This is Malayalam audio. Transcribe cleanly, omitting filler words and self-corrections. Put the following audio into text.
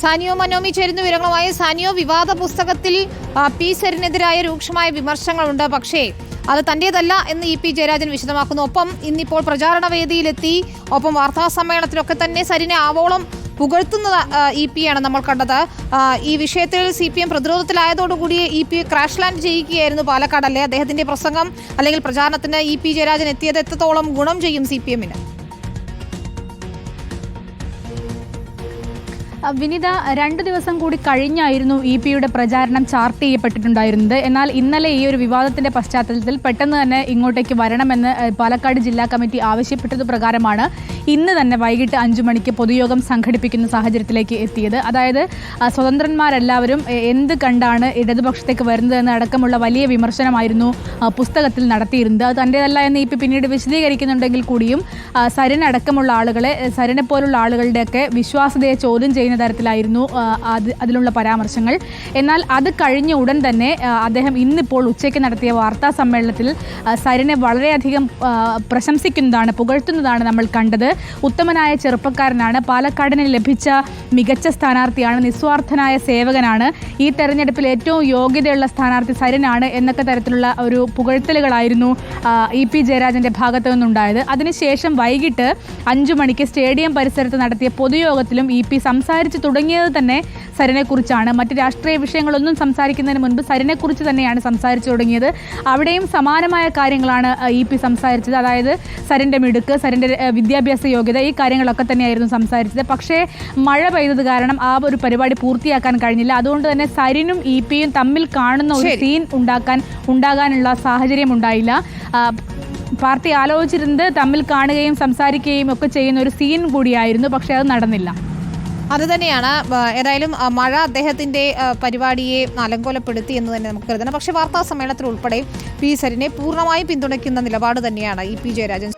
സാനിയോ മനോമി ചേരുന്ന വിവരങ്ങളുമായി. സാനിയോ, വിവാദ പുസ്തകത്തിൽ പി സരിനെതിരായ രൂക്ഷമായ വിമർശനങ്ങളുണ്ട്. പക്ഷേ അത് തന്റേതല്ല എന്ന് ഇ പി ജയരാജൻ വിശദമാക്കുന്നു. ഒപ്പം ഇന്നിപ്പോൾ പ്രചാരണ വേദിയിലെത്തി, ഒപ്പം വാർത്താ സമ്മേളനത്തിലൊക്കെ തന്നെ സരിനെ ആവോളം പുകഴ്ത്തുന്ന ഇ പി ആണ് നമ്മൾ കണ്ടത്. ഈ വിഷയത്തിൽ CPM പ്രതിരോധത്തിലായതോടുകൂടി ഇ പി ക്രാഷ് ലാൻഡ് ചെയ്യുകയായിരുന്നു പാലക്കാടല്ലേ? അദ്ദേഹത്തിന്റെ പ്രസംഗം അല്ലെങ്കിൽ പ്രചാരണത്തിന് ഇ പി ജയരാജൻ എത്തിയത് എത്രത്തോളം ഗുണം ചെയ്യും CPM-ന്? വിനിത, 2 ദിവസം കൂടി കഴിഞ്ഞായിരുന്നു EP-യുടെ പ്രചാരണം ചാർട്ട് ചെയ്യപ്പെട്ടിട്ടുണ്ടായിരുന്നത്. എന്നാൽ ഇന്നലെ ഈ ഒരു വിവാദത്തിന്റെ പശ്ചാത്തലത്തിൽ പെട്ടെന്ന് തന്നെ ഇങ്ങോട്ടേക്ക് വരണമെന്ന് പാലക്കാട് ജില്ലാ കമ്മിറ്റി ആവശ്യപ്പെട്ടത് പ്രകാരമാണ് ഇന്ന് തന്നെ വൈകിട്ട് 5 മണിക്ക് പൊതുയോഗം സംഘടിപ്പിക്കുന്ന സാഹചര്യത്തിലേക്ക് എത്തിയത്. അതായത് സ്വതന്ത്രന്മാരെല്ലാവരും എന്ത് കണ്ടാണ് ഇടതുപക്ഷത്തേക്ക് വരുന്നതെന്ന് അടക്കമുള്ള വലിയ വിമർശനമായിരുന്നു പുസ്തകത്തിൽ നടത്തിയിരുന്നത്. അത് തൻ്റേതല്ല എന്ന് EP പിന്നീട് വിശദീകരിക്കുന്നുണ്ടെങ്കിൽ കൂടിയും സരിനടക്കമുള്ള ആളുകളെ, സരിനെ പോലുള്ള ആളുകളുടെയൊക്കെ വിശ്വാസ്യതയെ ചോദ്യം ചെയ്യുന്ന തരത്തിലായിരുന്നു അതിലുള്ള പരാമർശങ്ങൾ. എന്നാൽ അത് കഴിഞ്ഞ ഉടൻ തന്നെ അദ്ദേഹം ഇന്നിപ്പോൾ ഉച്ചയ്ക്ക് നടത്തിയ വാർത്താ സമ്മേളനത്തിൽ സരിനെ വളരെയധികം പ്രശംസിക്കുന്നതാണ്, പുകഴ്ത്തുന്നതാണ് നമ്മൾ കണ്ടത്. ഉത്തമനായ ചെറുപ്പക്കാരനാണ്, പാലക്കാടിന് ലഭിച്ച മികച്ച സ്ഥാനാർത്ഥിയാണ്, നിസ്വാർത്ഥനായ സേവകനാണ്, ഈ തെരഞ്ഞെടുപ്പിൽ ഏറ്റവും യോഗ്യതയുള്ള സ്ഥാനാർത്ഥി സരിനാണ് എന്നൊക്കെ തരത്തിലുള്ള ഒരു പുകഴ്ത്തലുകളായിരുന്നു EP ജയരാജൻ്റെ ഭാഗത്തു നിന്നുണ്ടായത്. അതിനുശേഷം വൈകിട്ട് 5 മണിക്ക് സ്റ്റേഡിയം പരിസരത്ത് നടത്തിയ പൊതുയോഗത്തിലും EP സംസാരിച്ചു തുടങ്ങിയത് തന്നെ സരിനെക്കുറിച്ചാണ്. മറ്റ് രാഷ്ട്രീയ വിഷയങ്ങളൊന്നും സംസാരിക്കുന്നതിന് മുൻപ് സരിനെക്കുറിച്ച് തന്നെയാണ് സംസാരിച്ചു തുടങ്ങിയത്. അവിടെയും സമാനമായ കാര്യങ്ങളാണ് EP സംസാരിച്ചത്. അതായത് സരിൻ്റെ മിടുക്ക്, സരിൻ്റെ വിദ്യാഭ്യാസ യോഗ്യത, ഈ കാര്യങ്ങളൊക്കെ തന്നെയായിരുന്നു സംസാരിച്ചത്. പക്ഷേ മഴ പെയ്തത് കാരണം ആ ഒരു പരിപാടി പൂർത്തിയാക്കാൻ കഴിഞ്ഞില്ല. അതുകൊണ്ട് തന്നെ സരിനും EP-യും തമ്മിൽ കാണുന്ന ഒരു സീൻ ഉണ്ടാകാനുള്ള സാഹചര്യം ഉണ്ടായില്ല. പാർട്ടി ആലോചിച്ചിരുന്നത് തമ്മിൽ കാണുകയും സംസാരിക്കുകയും ഒക്കെ ചെയ്യുന്ന ഒരു സീൻ കൂടിയായിരുന്നു. പക്ഷേ അത് നടന്നില്ല. അത് തന്നെയാണ്. ഏതായാലും മഴ അദ്ദേഹത്തിന്റെ പരിപാടിയെ അലങ്കോലപ്പെടുത്തി എന്ന് തന്നെ നമുക്ക് കരുതണം. പക്ഷേ വാർത്താ സമ്മേളനത്തിൽ ഉൾപ്പെടെ പി സരിനെ പൂർണ്ണമായും പിന്തുണയ്ക്കുന്ന നിലപാട് തന്നെയാണ് ഇ പി ജയരാജൻ.